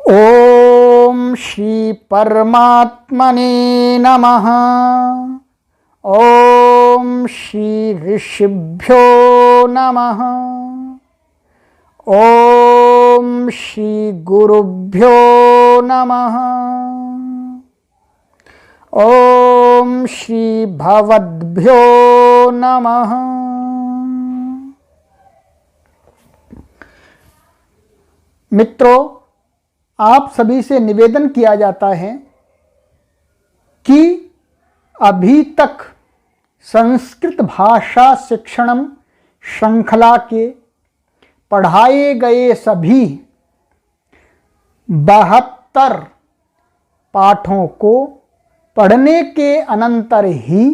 ओम श्री परमात्मने नमः। ओम श्री ऋषिभ्यो नमः। ओम श्री गुरुभ्यो नमः। ओम श्री भवद्भ्यो नमः। मित्रों, आप सभी से निवेदन किया जाता है कि अभी तक संस्कृत भाषा शिक्षणम श्रृंखला के पढ़ाए गए सभी 72 पाठों को पढ़ने के अनंतर ही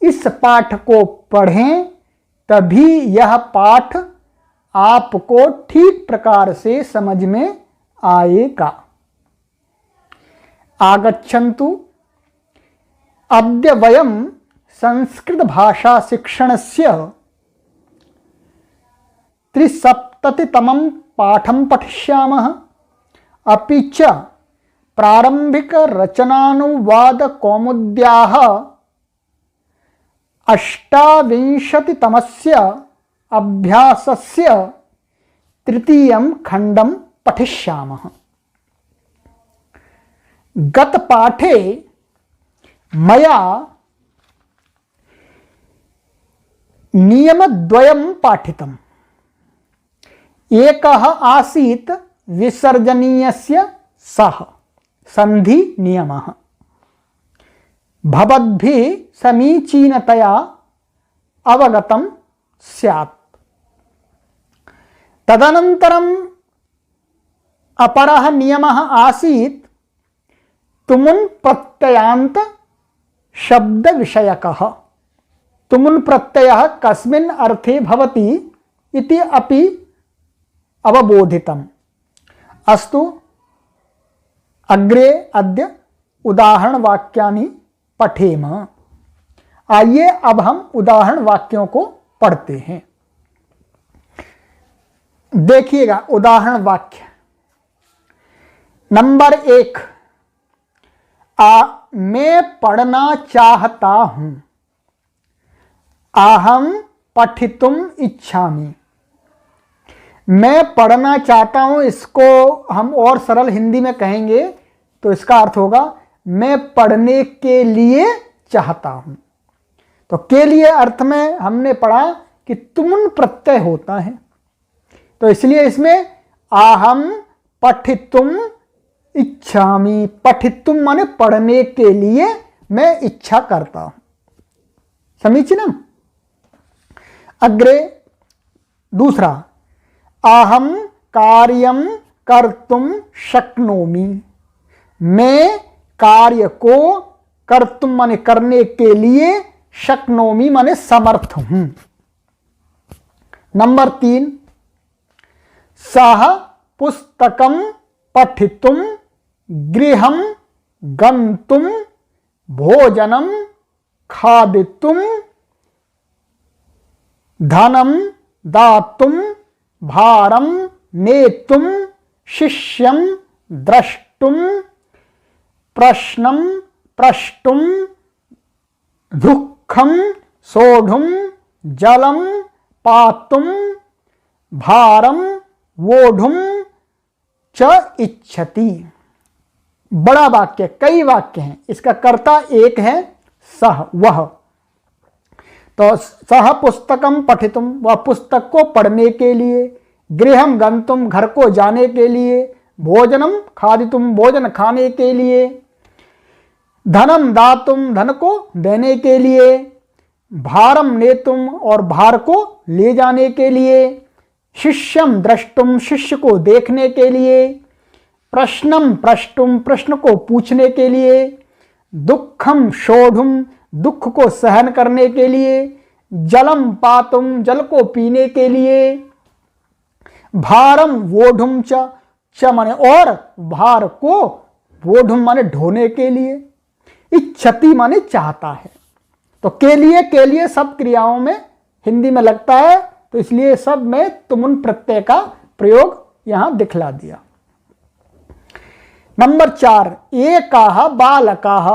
इस पाठ को पढ़ें, तभी यह पाठ आपको ठीक प्रकार से समझ में आएगा। आगच्छन्तु अद्य वयं संस्कृत भाषा शिक्षणस्य 73तमं पाठं पठिष्यामः। अपि च प्रारंभिक रचनानुवाद कौमुद्याः 28तमस्य अभ्यासस्य 3 खण्डं पठिष्यामः। गत पाठे मया नियमद्वयं पाठितम्। एकः आसीत् विसर्जनीयस्य सः संधि नियमः। भवद्भिः समीचीनतया अवगतं स्यात्। तदनन्तरं अपरः नियमः आसीत् तुमुन् प्रत्ययान्त शब्द विषयकः। तुमुन् प्रत्ययः कस्मिन् अर्थे भवति इति अपि अवबोधितम्। अस्तु, अग्रे अद्य उदाहरण वाक्यानि पठेम। आइए अब हम उदाहरण वाक्यों को पढ़ते हैं। देखिएगा उदाहरण वाक्य नंबर 1। मैं पढ़ना चाहता हूं। अहम पठितुम इच्छामि। मैं पढ़ना चाहता हूं, इसको हम और सरल हिंदी में कहेंगे तो इसका अर्थ होगा मैं पढ़ने के लिए चाहता हूं। तो के लिए अर्थ में हमने पढ़ा कि तुमुन प्रत्यय होता है, तो इसलिए इसमें अहम पठितुम इच्छामि। पठितुम माने पढ़ने के लिए मैं इच्छा करता हूं। समीचीनम। अग्रे दूसरा, अहम कार्यम कर्तुम शक्नोमि। मैं कार्य को कर्तुम माने करने के लिए, शक्नोमि माने समर्थ हूं। नंबर 3, सह पुस्तकम पठितुम गृहं गन्तुम भोजनं खादितुम धनं दातुम भारं नेतुम शिष्यं द्रष्टुम प्रश्नं प्रष्टुम दुःखं सोढुं जलं पातुम भारं वोढुं च इच्छति। बड़ा वाक्य, कई वाक्य हैं। इसका कर्ता एक है, सह, वह। तो सह पुस्तकम पठितुम, वह पुस्तक को पढ़ने के लिए। गृहम गंतुम, घर को जाने के लिए। भोजनम खादितुम, भोजन खाने के लिए। धनम दातुम, धन को देने के लिए। भारम नेतुम, और भार को ले जाने के लिए। शिष्यम द्रष्टुम, शिष्य को देखने के लिए। प्रश्नम प्रष्टुम, प्रश्न को पूछने के लिए। दुखम शोढुम, दुख को सहन करने के लिए। जलम पातुम, जल को पीने के लिए। भारम वोढुम च माने और, भार को वोढुम माने ढोने के लिए। इच्छति माने चाहता है। तो के लिए सब क्रियाओं में हिंदी में लगता है, तो इसलिए सब में तुमुन प्रत्यय का प्रयोग यहां दिखला दिया। नंबर 4, एकाः बालकाः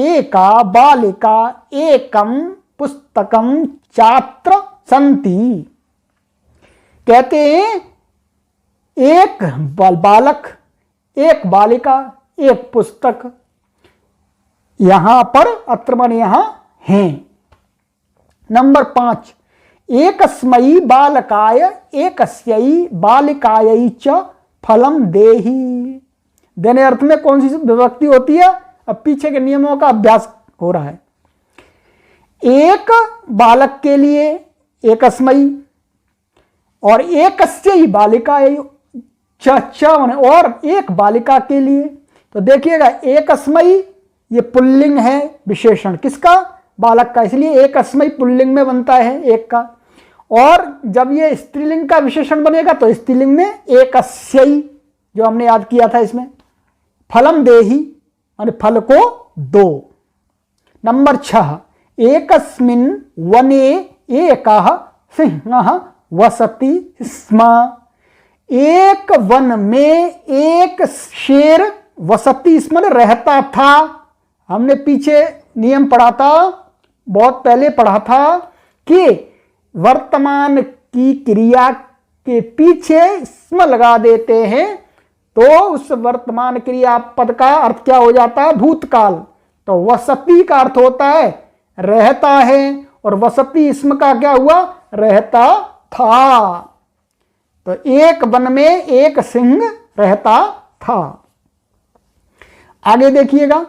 एका बालिका एकं पुस्तकं छात्र संति। कहते हैं एक बालक, एक बालिका, एक पुस्तक। यहां पर अत्र माने यहां हैं। नंबर 5, एकस्मै बालकाय एकस्यै बालिकायै च फलम देहि। देने अर्थ में कौन सी विभक्ति होती है? अब पीछे के नियमों का अभ्यास हो रहा है। एक बालक के लिए एकस्मै और एकस्यै बालिकायै च और एक बालिका के लिए। तो देखिएगा एकस्मै ये पुल्लिंग है, विशेषण किसका? बालक का, इसलिए एकस्मै पुल्लिंग में बनता है एक का। और जब ये स्त्रीलिंग का विशेषण बनेगा तो स्त्रीलिंग में एकस्यै, जो हमने याद किया था इसमें। फलम देहि माने फल को दो। नंबर 6, एकस्मिन् वने एकः सिंहः वसति स्म। एक वन में एक शेर वसति स्म रहता था। हमने पीछे नियम पढ़ा था, बहुत पहले पढ़ा था कि वर्तमान की क्रिया के पीछे स्म लगा देते हैं तो उस वर्तमान क्रिया पद का अर्थ क्या हो जाता है? भूतकाल। तो वसति का अर्थ होता है रहता है, और वसति स्म का क्या हुआ? रहता था। तो एक वन में एक सिंह रहता था। आगे देखिएगा,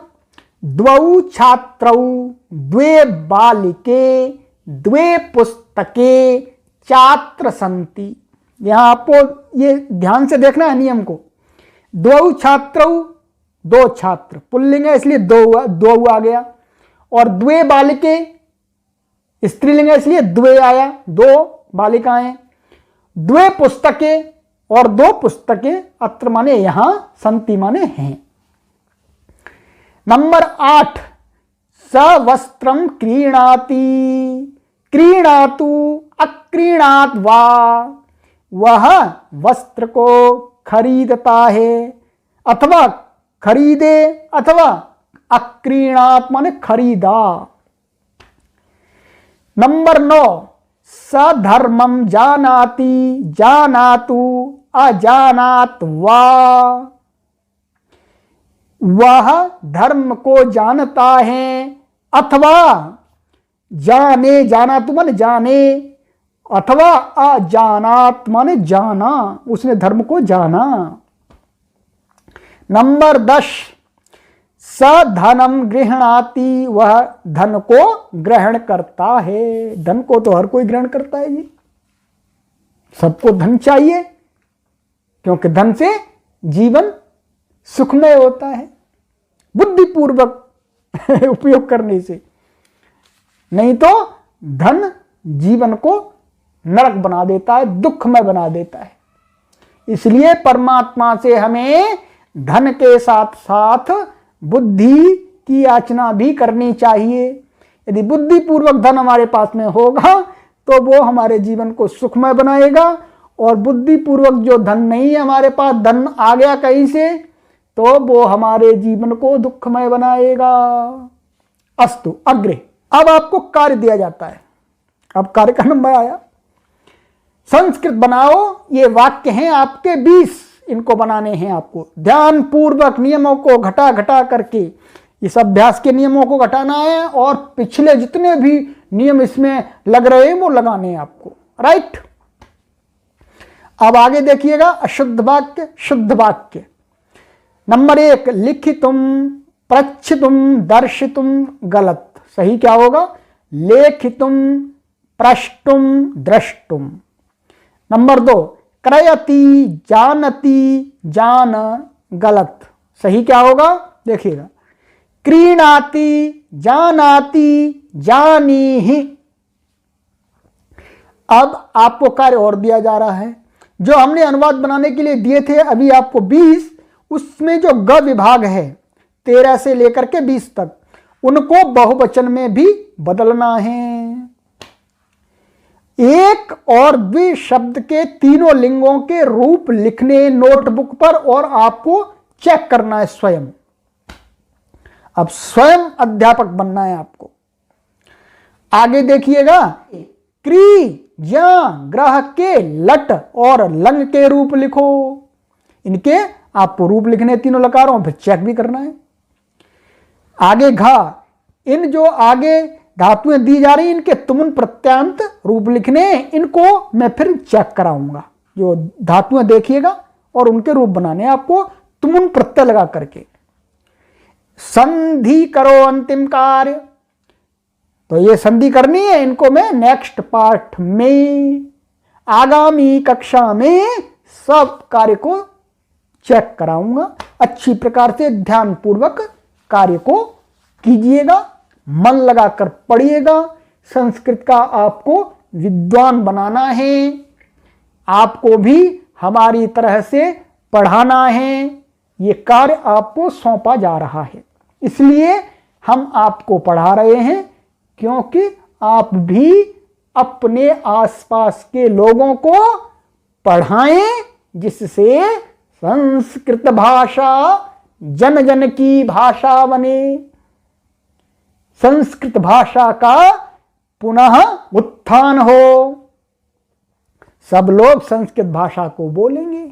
द्वौ छात्रौ द्वे बालिके द्वे पुस्तके छात्र संति। यहां आपको ये ध्यान से देखना है नियम को। द्वौ छात्रौ, दो छात्र, पुल्लिंग है इसलिए दो आ गया। और द्वे बालिके स्त्रीलिंग है इसलिए द्वे आया, दो बालिकाएं। द्वे पुस्तके और दो पुस्तकें, अत्र माने यहां, संति माने हैं। नंबर 8, स वस्त्रम क्रीणाति। क्रीणातु अक्रीणात वा। वह वस्त्र को खरीदता है अथवा खरीदे, अथवा अक्रीणात माने खरीदा। नंबर 9, स धर्मम जानाति जानातु अजानात वा। वह धर्म को जानता है अथवा जाने, जानातु माने जाने, अथवा अजानात माने जाना, उसने धर्म को जाना। नंबर 10, स धनम गृह्णाति। वह धन को ग्रहण करता है। धन को तो हर कोई ग्रहण करता है जी, सबको धन चाहिए, क्योंकि धन से जीवन सुखमय होता है बुद्धिपूर्वक उपयोग करने से। नहीं तो धन जीवन को नरक बना देता है, दुखमय बना देता है। इसलिए परमात्मा से हमें धन के साथ साथ बुद्धि की याचना भी करनी चाहिए। यदि बुद्धिपूर्वक धन हमारे पास में होगा तो वो हमारे जीवन को सुखमय बनाएगा, और बुद्धिपूर्वक जो धन नहीं है हमारे पास, धन आ गया कहीं से, तो वो हमारे जीवन को दुखमय बनाएगा। अस्तु अग्रे। अब आपको कार्य दिया जाता है। अब कार्य का नंबर आया, संस्कृत बनाओ। ये वाक्य हैं आपके 20, इनको बनाने हैं आपको। ध्यान पूर्वक नियमों को घटा घटा करके, इस अभ्यास के नियमों को घटाना है, और पिछले जितने भी नियम इसमें लग रहे हैं वो लगाने हैं आपको। राइट। अब आगे देखिएगा, अशुद्ध वाक्य शुद्ध वाक्य। नंबर 1, लिखितुम प्रच्छितुम दर्शितुम। गलत। सही क्या होगा? लेखितुम प्रष्टुम द्रष्टुम। नंबर 2, क्रयति जानति जान। गलत। सही क्या होगा? देखिएगा, क्रीणाति जानाति जानीहि। अब आपको कार्य और दिया जा रहा है। जो हमने अनुवाद बनाने के लिए दिए थे अभी आपको 20, उसमें जो ग विभाग है 13 से लेकर के 20 तक, उनको बहुवचन में भी बदलना है। एक और द्वि शब्द के तीनों लिंगों के रूप लिखने नोटबुक पर, और आपको चेक करना है स्वयं। अब स्वयं अध्यापक बनना है आपको। आगे देखिएगा, क्री ज्ञ ग्रह के लट और लंग के रूप लिखो। इनके आपको रूप लिखने तीनों लकारों, फिर चेक भी करना है। आगे घा, इन जो आगे धातुएं दी जा रही इनके तुमुन प्रत्यांत रूप लिखने, इनको मैं फिर चेक कराऊंगा। जो धातुएं देखिएगा और उनके रूप बनाने आपको तुमुन प्रत्यय लगा करके। संधि करो अंतिम कार्य, तो ये संधि करनी है, इनको मैं नेक्स्ट पार्ट में आगामी कक्षा में सब कार्य को चेक कराऊंगा। अच्छी प्रकार से ध्यान पूर्वक कार्य को कीजिएगा, मन लगाकर पढ़िएगा। संस्कृत का आपको विद्वान बनाना है, आपको भी हमारी तरह से पढ़ाना है। ये कार्य आपको सौंपा जा रहा है, इसलिए हम आपको पढ़ा रहे हैं, क्योंकि आप भी अपने आसपास के लोगों को पढ़ाएं, जिससे संस्कृत भाषा जन जन की भाषा बने, संस्कृत भाषा का पुनः उत्थान हो, सब लोग संस्कृत भाषा को बोलेंगे।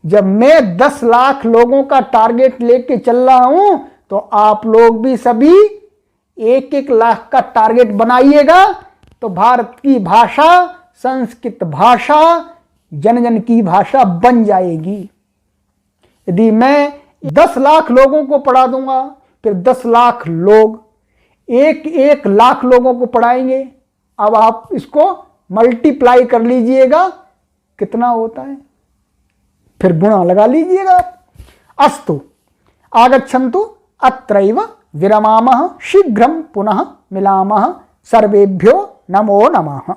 जब मैं 10 लाख लोगों का टारगेट लेके चल रहा हूं, तो आप लोग भी सभी 1-1 लाख का टारगेट बनाइएगा, तो भारत की भाषा संस्कृत भाषा जन जन की भाषा बन जाएगी। यदि मैं 10 लाख लोगों को पढ़ा दूंगा, फिर 10 लाख लोग 1-1 लाख लोगों को पढ़ाएंगे। अब आप इसको मल्टीप्लाई कर लीजिएगा, कितना होता है, फिर गुणा लगा लीजिएगा। अस्तु, आगच्छन्तु अत्रैव विरमामः, शीघ्रं पुनः मिलामः। सर्वेभ्यो नमो नमः।